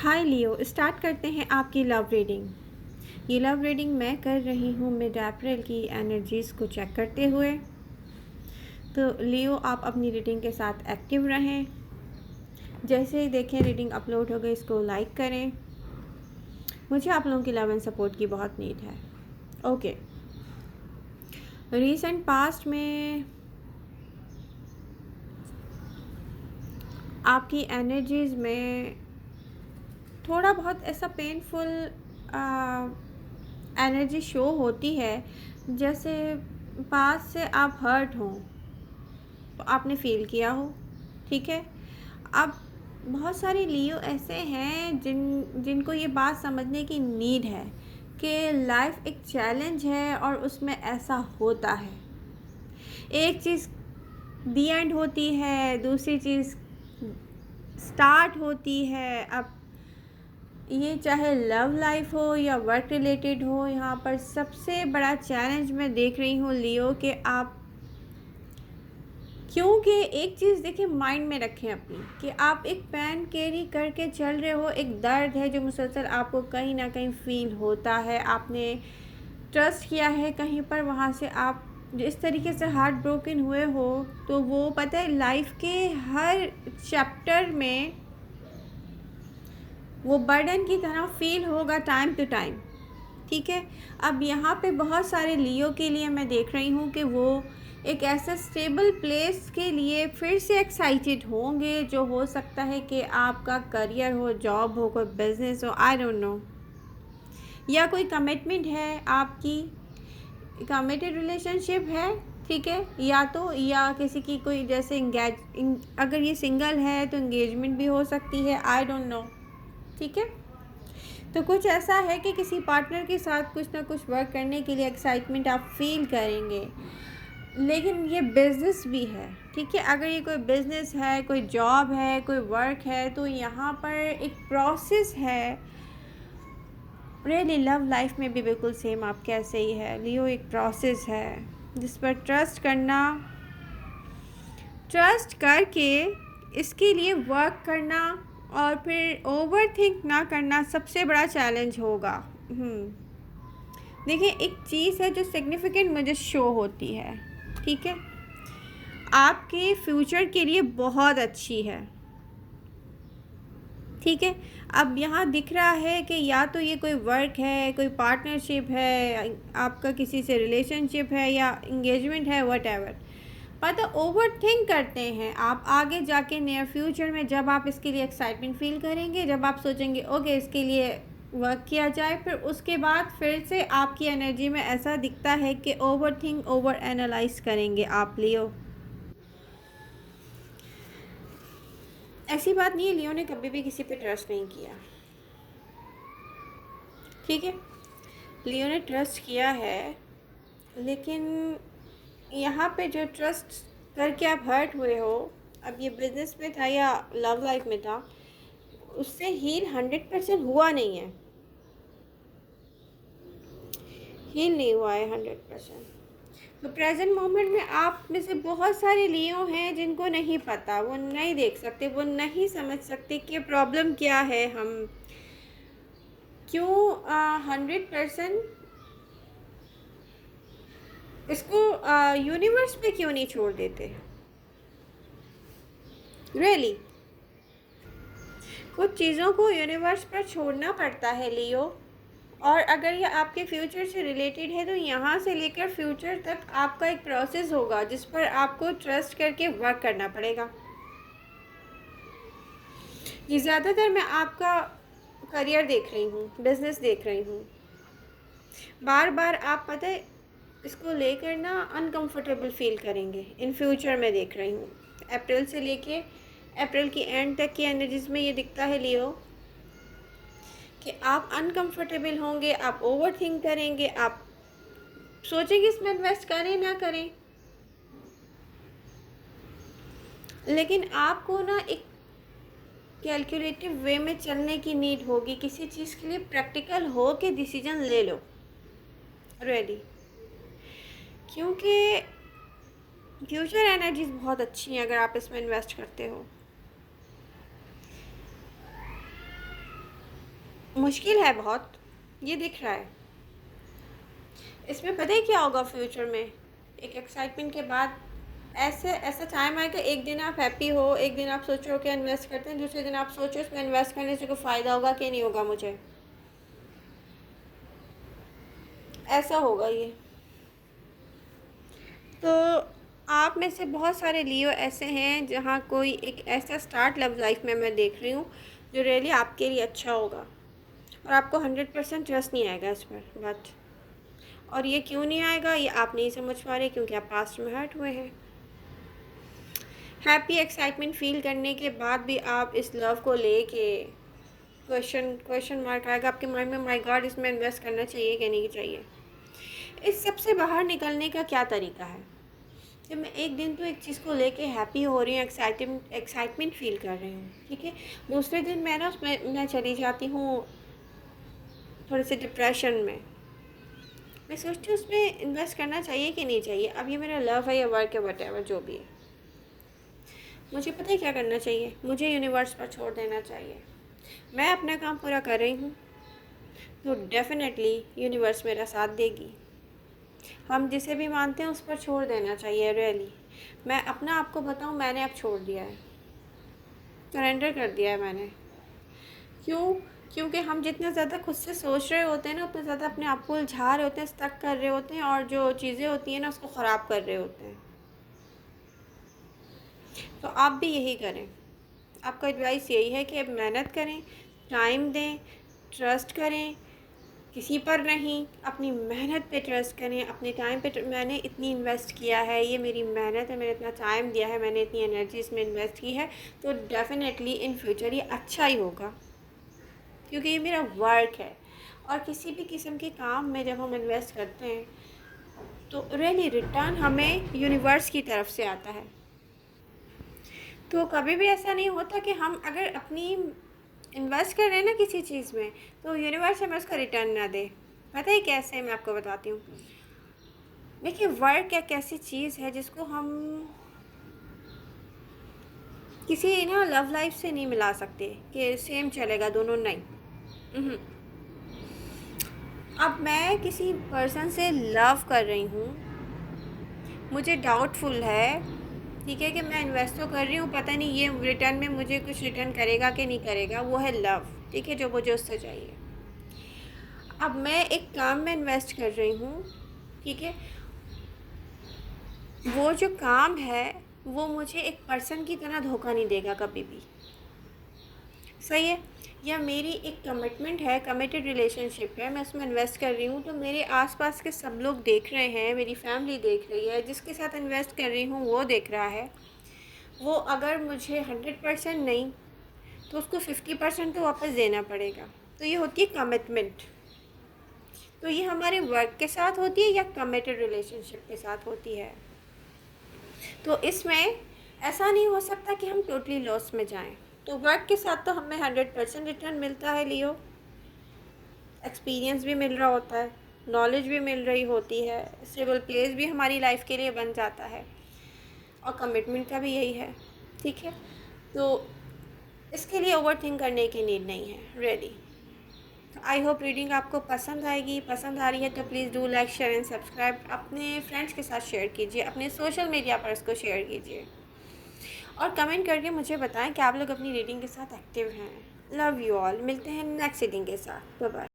हाय लियो, start करते हैं आपकी लव रीडिंग। ये लव रीडिंग मैं कर रही हूँ मिड अप्रैल की एनर्जीज़ को चेक करते हुए। तो लियो, आप अपनी रीडिंग के साथ एक्टिव रहें। जैसे ही देखें रीडिंग अपलोड हो गई, इसको लाइक करें। मुझे आप लोगों की लव एंड सपोर्ट की बहुत नीड है। ओके, रीसेंट पास्ट में आपकी एनर्जीज़ में थोड़ा बहुत ऐसा पेनफुल एनर्जी शो होती है, जैसे पास से आप हर्ट हों, तो आपने फील किया हो। ठीक है, अब बहुत सारे लियो ऐसे हैं जिनको ये बात समझने की नीड है कि लाइफ एक चैलेंज है और उसमें ऐसा होता है। एक चीज़ दी एंड होती है, दूसरी चीज़ स्टार्ट होती है। अब ये चाहे लव लाइफ हो या वर्क रिलेटेड हो, यहाँ पर सबसे बड़ा चैलेंज मैं देख रही हूँ लियो कि आप, क्योंकि एक चीज़ देखिए माइंड में रखें अपनी, कि आप एक पेन कैरी करके चल रहे हो, एक दर्द है जो मुसलसल आपको कहीं ना कहीं फील होता है। आपने ट्रस्ट किया है कहीं पर, वहाँ से आप जिस तरीके से हार्ट ब्रोकन हुए हो, तो वो पता है लाइफ के हर चैप्टर में वो बर्डन की तरह फील होगा टाइम टू टाइम। ठीक है, अब यहाँ पे बहुत सारे लियो के लिए मैं देख रही हूँ कि वो एक ऐसे स्टेबल प्लेस के लिए फिर से एक्साइटेड होंगे, जो हो सकता है कि आपका करियर हो, जॉब हो, कोई बिजनेस हो, आई डोंट नो, या कोई कमिटमेंट है, आपकी कमिटेड रिलेशनशिप है। ठीक है, या किसी की कोई जैसे अगर ये सिंगल है तो इंगेजमेंट भी हो सकती है, आई डोंट नो। ठीक है, तो कुछ ऐसा है कि किसी पार्टनर के साथ कुछ ना कुछ वर्क करने के लिए एक्साइटमेंट आप फील करेंगे। लेकिन ये बिज़नेस भी है। ठीक है, अगर ये कोई बिज़नेस है, कोई जॉब है, कोई वर्क है, तो यहाँ पर एक प्रोसेस है। रियली लव लाइफ में भी बिल्कुल सेम आपके ऐसे ही है लियो, एक प्रोसेस है जिस पर ट्रस्ट करके इसके लिए वर्क करना और फिर ओवर थिंक ना करना सबसे बड़ा चैलेंज होगा। देखिए, एक चीज़ है जो सिग्निफिकेंट मुझे शो होती है। ठीक है, आपके फ्यूचर के लिए बहुत अच्छी है। ठीक है, अब यहाँ दिख रहा है कि या तो ये कोई वर्क है, कोई पार्टनरशिप है, आपका किसी से रिलेशनशिप है या इंगेजमेंट है, वट एवर। पता ओवर थिंक करते हैं आप आगे जाके नियर फ्यूचर में, जब आप इसके लिए एक्साइटमेंट फील करेंगे, जब आप सोचेंगे ओके इसके लिए वर्क किया जाए, फिर उसके बाद फिर से आपकी एनर्जी में ऐसा दिखता है कि ओवर थिंक, ओवर एनालाइज करेंगे आप लियो। ऐसी बात नहीं है, लियो ने कभी भी किसी पे ट्रस्ट नहीं किया। ठीक है, लियो ने ट्रस्ट किया है, लेकिन यहाँ पे जो ट्रस्ट करके आप हर्ट हुए हो, अब ये बिजनेस में था या लव लाइफ में था, उससे हील 100% हुआ नहीं है, हील नहीं हुआ है 100%। तो प्रेजेंट मोमेंट में आप में से बहुत सारे लियो हैं जिनको नहीं पता, वो नहीं देख सकते, वो नहीं समझ सकते कि प्रॉब्लम क्या है। हम क्यों 100% इसको यूनिवर्स पे क्यों नहीं छोड़ देते। रियली कुछ चीज़ों को यूनिवर्स पर छोड़ना पड़ता है लियो। और अगर ये आपके फ्यूचर से रिलेटेड है, तो यहाँ से लेकर फ्यूचर तक आपका एक प्रोसेस होगा जिस पर आपको ट्रस्ट करके वर्क करना पड़ेगा। ये ज़्यादातर मैं आपका करियर देख रही हूँ, बिजनेस देख रही हूँ। बार बार आप पता है इसको लेकर ना अनकंफर्टेबल फील करेंगे इन फ्यूचर। में देख रही हूँ अप्रैल से लेके अप्रैल की एंड तक की एनर्जीज में ये दिखता है लियो कि आप अनकंफर्टेबल होंगे, आप ओवर थिंक करेंगे, आप सोचेंगे इसमें इन्वेस्ट करें ना करें। लेकिन आपको ना एक कैलकुलेटिव वे में चलने की नीड होगी, किसी चीज़ के लिए प्रैक्टिकल हो के डिसीजन ले लो रेडी, क्योंकि फ्यूचर एनर्जीज बहुत अच्छी हैं अगर आप इसमें इन्वेस्ट करते हो। मुश्किल है बहुत, ये दिख रहा है। इसमें पता है क्या होगा फ्यूचर में, एक एक्साइटमेंट के बाद ऐसे ऐसा टाइम आएगा, एक दिन आप हैप्पी हो, एक दिन आप सोचो कि इन्वेस्ट करते हैं, दूसरे दिन आप सोचो इसमें इन्वेस्ट करने से कोई फ़ायदा होगा कि नहीं होगा मुझे, ऐसा होगा ये। तो आप में से बहुत सारे लियो ऐसे हैं जहाँ कोई एक ऐसा स्टार्ट लव लाइफ में मैं देख रही हूँ जो रियली आपके लिए अच्छा होगा, और आपको 100% ट्रस्ट नहीं आएगा इस पर बट, और ये क्यों नहीं आएगा ये आप नहीं समझ पा रहे, क्योंकि आप पास्ट में हर्ट हुए हैं। हैप्पी एक्साइटमेंट फील करने के बाद भी आप इस लव को लेके क्वेश्चन मार्क आएगा आपके माइंड में, माय गॉड इसमें इन्वेस्ट करना चाहिए कि नहीं चाहिए। इस सब से बाहर निकलने का क्या तरीका है, जब मैं एक दिन तो एक चीज़ को लेके हैप्पी हो रही हूँ, एक्साइटमेंट फील कर रही हूँ, ठीक है, दूसरे दिन मैं ना उसमें मैं चली जाती हूँ थोड़े से डिप्रेशन में। मैं सोचती हूँ उसमें इन्वेस्ट करना चाहिए कि नहीं चाहिए, अब ये मेरा लव है या वर्क है वटेवर जो भी है, मुझे पता है क्या करना चाहिए, मुझे यूनिवर्स पर छोड़ देना चाहिए। मैं अपना काम पूरा कर रही हूँ तो डेफिनेटली यूनिवर्स मेरा साथ देगी। हम जिसे भी मानते हैं उस पर छोड़ देना चाहिए रियली। मैं अपना आपको बताऊँ, मैंने अब छोड़ दिया है, सरेंडर कर दिया है मैंने। क्यों? क्योंकि हम जितना ज़्यादा खुद से सोच रहे होते हैं ना, उतना ज़्यादा अपने आप को उलझा रहे होते हैं, स्टक कर रहे होते हैं, और जो चीज़ें होती हैं ना उसको ख़राब कर रहे होते हैं। तो आप भी यही करें, आपका एडवाइस यही है कि अब मेहनत करें, टाइम दें, ट्रस्ट करें, किसी पर नहीं, अपनी मेहनत पे ट्रस्ट करें, अपने टाइम पे मैंने इतनी इन्वेस्ट किया है, ये मेरी मेहनत है, मैंने इतना टाइम दिया है, मैंने इतनी एनर्जी इसमें इन्वेस्ट की है, तो डेफिनेटली इन फ्यूचर ये अच्छा ही होगा, क्योंकि ये मेरा वर्क है। और किसी भी किस्म के काम में जब हम इन्वेस्ट करते हैं तो रियली रिटर्न हमें यूनिवर्स की तरफ से आता है। तो कभी भी ऐसा नहीं होता कि हम अगर अपनी इन्वेस्ट कर रहे हैं ना किसी चीज़ में, तो यूनिवर्स हमें उसका रिटर्न ना दे। पता है कैसे, मैं आपको बताती हूँ। देखिए, वर्क एक ऐसी चीज़ है जिसको हम किसी ना लव लाइफ से नहीं मिला सकते कि सेम चलेगा दोनों, नहीं। उहुँ। अब मैं किसी पर्सन से लव कर रही हूँ, मुझे डाउटफुल है, ठीक है, कि मैं इन्वेस्ट तो कर रही हूँ, पता नहीं ये रिटर्न में मुझे कुछ रिटर्न करेगा कि नहीं करेगा, वो है लव, ठीक है, जो मुझे उससे चाहिए। अब मैं एक काम में इन्वेस्ट कर रही हूँ, ठीक है, वो जो काम है वो मुझे एक पर्सन की तरह धोखा नहीं देगा कभी भी, सही है, या मेरी एक कमिटमेंट है, कमिटेड रिलेशनशिप है, मैं उसमें इन्वेस्ट कर रही हूँ, तो मेरे आसपास के सब लोग देख रहे हैं, मेरी फैमिली देख रही है, जिसके साथ इन्वेस्ट कर रही हूँ वो देख रहा है, वो अगर मुझे 100% नहीं तो उसको 50% तो वापस देना पड़ेगा। तो ये होती है कमिटमेंट। तो ये हमारे वर्क के साथ होती है या कमिटेड रिलेशनशिप के साथ होती है। तो इसमें ऐसा नहीं हो सकता कि हम टोटली लॉस में जाएं। तो वर्क के साथ तो हमें 100% रिटर्न मिलता है लियो, एक्सपीरियंस भी मिल रहा होता है, नॉलेज भी मिल रही होती है, स्टेबल प्लेस भी हमारी लाइफ के लिए बन जाता है, और कमिटमेंट का भी यही है, ठीक है। तो इसके लिए ओवर थिंक करने की नीड नहीं है रियली। आई होप रीडिंग आपको पसंद आएगी, पसंद आ रही है तो please do like share and subscribe, अपने फ्रेंड्स के साथ शेयर कीजिए, अपने सोशल मीडिया पर इसको शेयर कीजिए, और कमेंट करके मुझे बताएं कि आप लोग अपनी रीडिंग के साथ एक्टिव हैं। लव यू ऑल, मिलते हैं नेक्स्ट रीडिंग के साथ, बाय बाय।